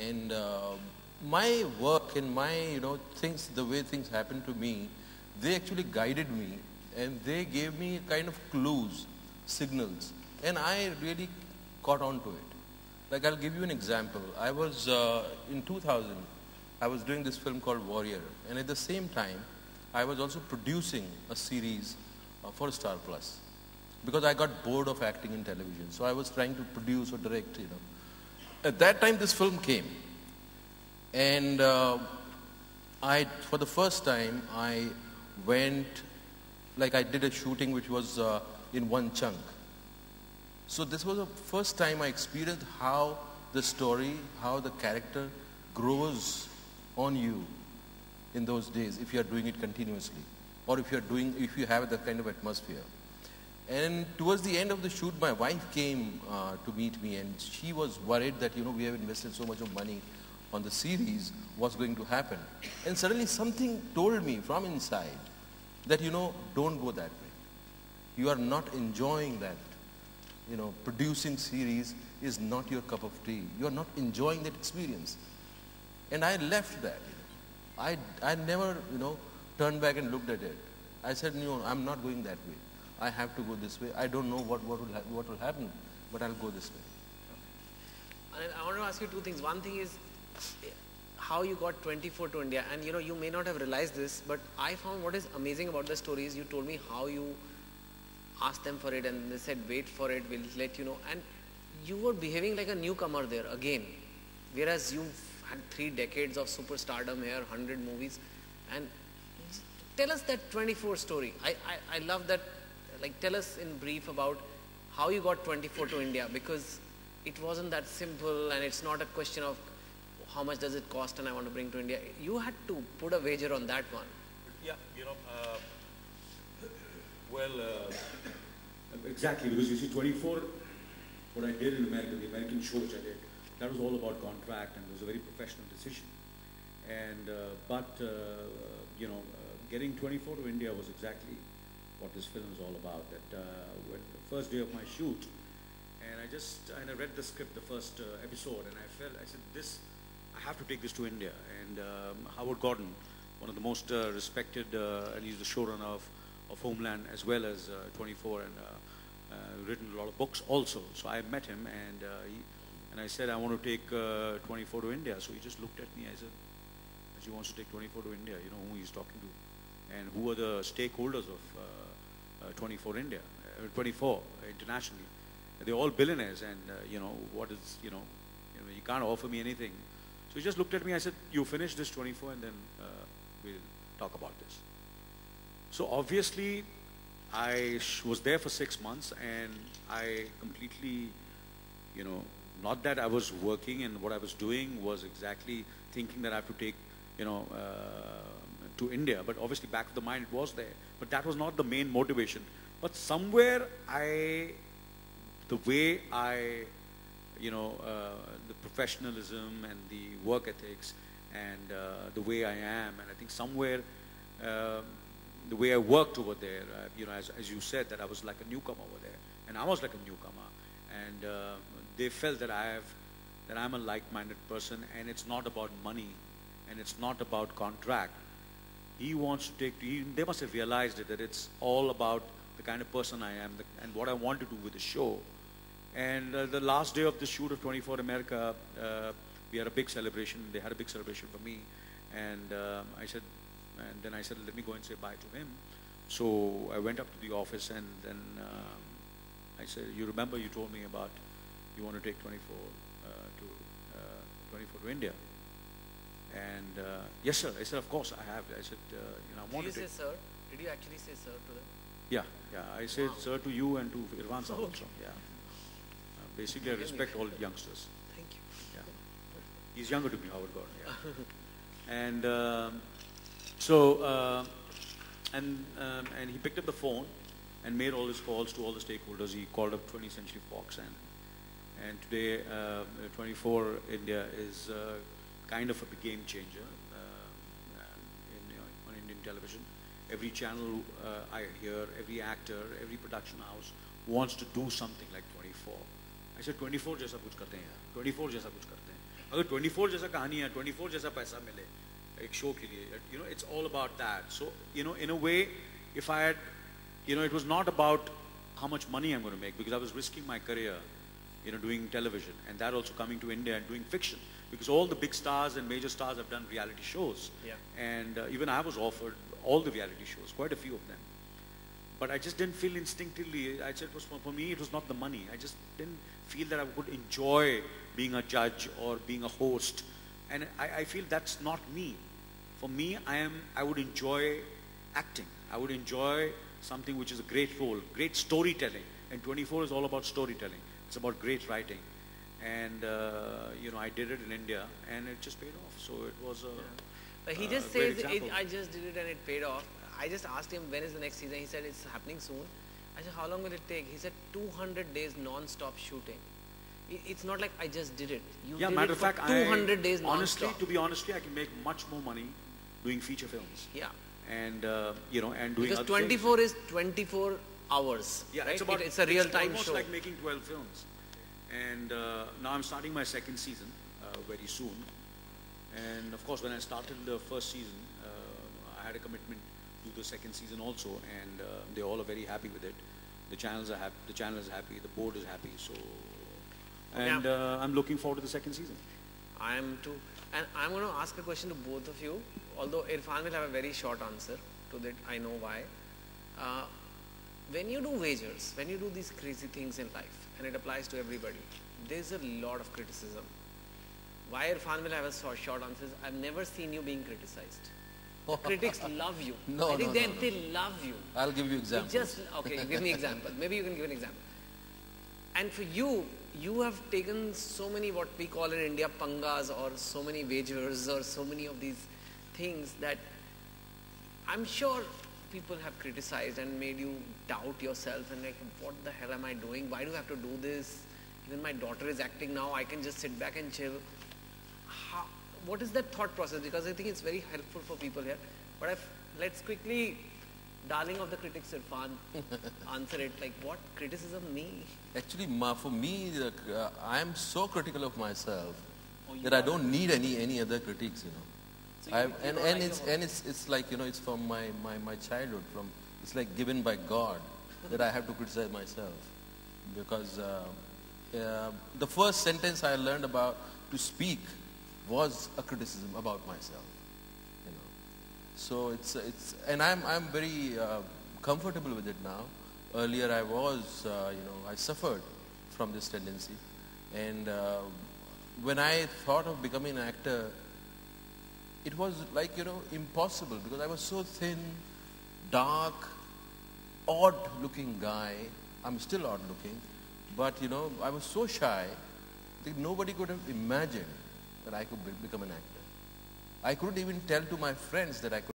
And my work and my, things, the way things happen to me, they actually guided me and they gave me kind of clues, signals. And I really caught on to it. Like I'll give you an example. I was, in 2000, I was doing this film called Warrior. And at the same time, I was also producing a series for Star Plus. Because I got bored of acting in television. So I was trying to produce or direct, At that time, this film came. And for the first time, I went, like I did a shooting which was in one chunk. So this was the first time I experienced how the story, how the character grows on you in those days if you are doing it continuously. Or if you have that kind of atmosphere. And towards the end of the shoot, my wife came to meet me and she was worried that, we have invested so much of money on the series, what's going to happen. And suddenly something told me from inside that, don't go that way. You are not enjoying that. Producing series is not your cup of tea. You are not enjoying that experience. And I left that. I never, turned back and looked at it. I said, no, I'm not going that way. I have to go this way. I don't know what will happen, but I'll go this way. And I want to ask you two things. One thing is how you got 24 to India. And you may not have realized this, but I found what is amazing about the story is you told me how you asked them for it and they said, wait for it, we'll let you know. And you were behaving like a newcomer there again. Whereas you've had 3 decades of superstardom here, 100 movies. And tell us that 24 story. I love that. Like, tell us in brief about how you got 24 to India, because it wasn't that simple and it's not a question of how much does it cost and I want to bring to India. You had to put a wager on that one. Yeah, exactly, because you see 24, what I did in America, the American show which I did, that was all about contract and it was a very professional decision. And, getting 24 to India was exactly what this film is all about. That when the first day of my shoot, and I read the script, the first episode, and I said, I have to take this to India. And Howard Gordon, one of the most respected, and he's the showrunner of Homeland as well as 24, and written a lot of books also. So I met him, and I said, I want to take 24 to India. So he just looked at me. I said, he wants to take 24 to India. You know who he's talking to, and who are the stakeholders of 24 India, 24 internationally. They're all billionaires, and what is you can't offer me anything. So he just looked at me. I said, you finish this 24, and then we'll talk about this. So obviously, I was there for 6 months, and I completely, not that I was working, and what I was doing was exactly thinking that I have to take, to India. But obviously, back of the mind, it was there. But that was not the main motivation. But somewhere, the way I, the professionalism and the work ethics and the way I am, and I think somewhere, the way I worked over there, as you said, that I was like a newcomer over there, and I was like a newcomer, and they felt that I'm a like-minded person, and it's not about money, and it's not about contract. He wants to take. They must have realized it, that it's all about the kind of person I am and what I want to do with the show. And the last day of the shoot of 24 America, we had a big celebration. They had a big celebration for me, and then I said, let me go and say bye to him. So I went up to the office, and then I said, you remember you told me about you want to take 24 to India. And yes, sir. I said, of course I have. I said, I want to take. Did you say sir? Did you actually say sir to them? Yeah. I said sir to you and to Irfan sir also. Yeah. Basically, I respect all youngsters. Thank you. Yeah. He's younger to me, Howard Gordon. Yeah. And he picked up the phone and made all his calls to all the stakeholders. He called up 20th Century Fox, and today 24 India is kind of a game changer on Indian television. Every channel I hear, every actor, every production house wants to do something like 24. I said 24 जैसा कुछ करते हैं, 24 जैसा कुछ करते हैं. अगर 24 जैसा कहानी है, 24 जैसा पैसा मिले एक शो के लिए, you know, it's all about that. So, you know, in a way, if I had, you know, it was not about how much money I'm going to make, because I was risking my career, you know, doing television, and that also coming to India and doing fiction, because all the big stars and major stars have done reality shows, and even I was offered all the reality shows, quite a few of them. But I just didn't feel instinctively, I said it was for me, it was not the money. I just didn't feel that I would enjoy being a judge or being a host. And I feel that's not me. For me, I would enjoy acting. I would enjoy something which is a great role, great storytelling. And 24 is all about storytelling. It's about great writing. And, you know, I did it in India and it just paid off. So it was But he just says, I just did it and it paid off. I just asked him, when is the next season? He said, it's happening soon. I said, how long will it take? He said, 200 days non-stop shooting. It's not like I just did it. You did matter it of for fact, 200 days honestly, non-stop. to be honestly, I can make much more money doing feature films. Yeah. And, you know, and doing Because other 24 things. is 24 hours. Yeah, right? it's a real-time almost show. like making 12 films. And now I'm starting my second season very soon. And of course, when I started the first season, I had a commitment to the second season also, and they all are very happy with it. The channels are happy. The channel is happy. The board is happy. So, and I'm looking forward to the second season. I am too. And I'm going to ask a question to both of you, although Irfan will have a very short answer to that. I know why. When you do wagers, when you do these crazy things in life, and it applies to everybody, there's a lot of criticism. Why Irfan will have a short answer is, I've never seen you being criticized. The critics love you. No, I think no, they love you. I'll give you examples. Okay, give me example. Maybe you can give an example. And for you, you have taken so many what we call in India pangas, or so many wagers, or so many of these things that I'm sure people have criticized and made you doubt yourself and like, what the hell am I doing? Why do I have to do this? Even my daughter is acting now, I can just sit back and chill. What is that thought process? Because I think it's very helpful for people here. But let's quickly, darling of the critics, Irfan, answer it. Like, what criticism me? Actually, for me, I am so critical of myself that I don't need any other critics, you know. So it's like, you know, it's from my childhood. It's like given by God that I have to criticize myself, because the first sentence I learned about to speak was a criticism about myself, you know. So and I'm very comfortable with it now. Earlier I was, you know, I suffered from this tendency, and when I thought of becoming an actor, it was like, you know, impossible, because I was so thin, dark, odd-looking guy. I'm still odd-looking, but, you know, I was so shy that nobody could have imagined that I could become an actor. I couldn't even tell to my friends that I could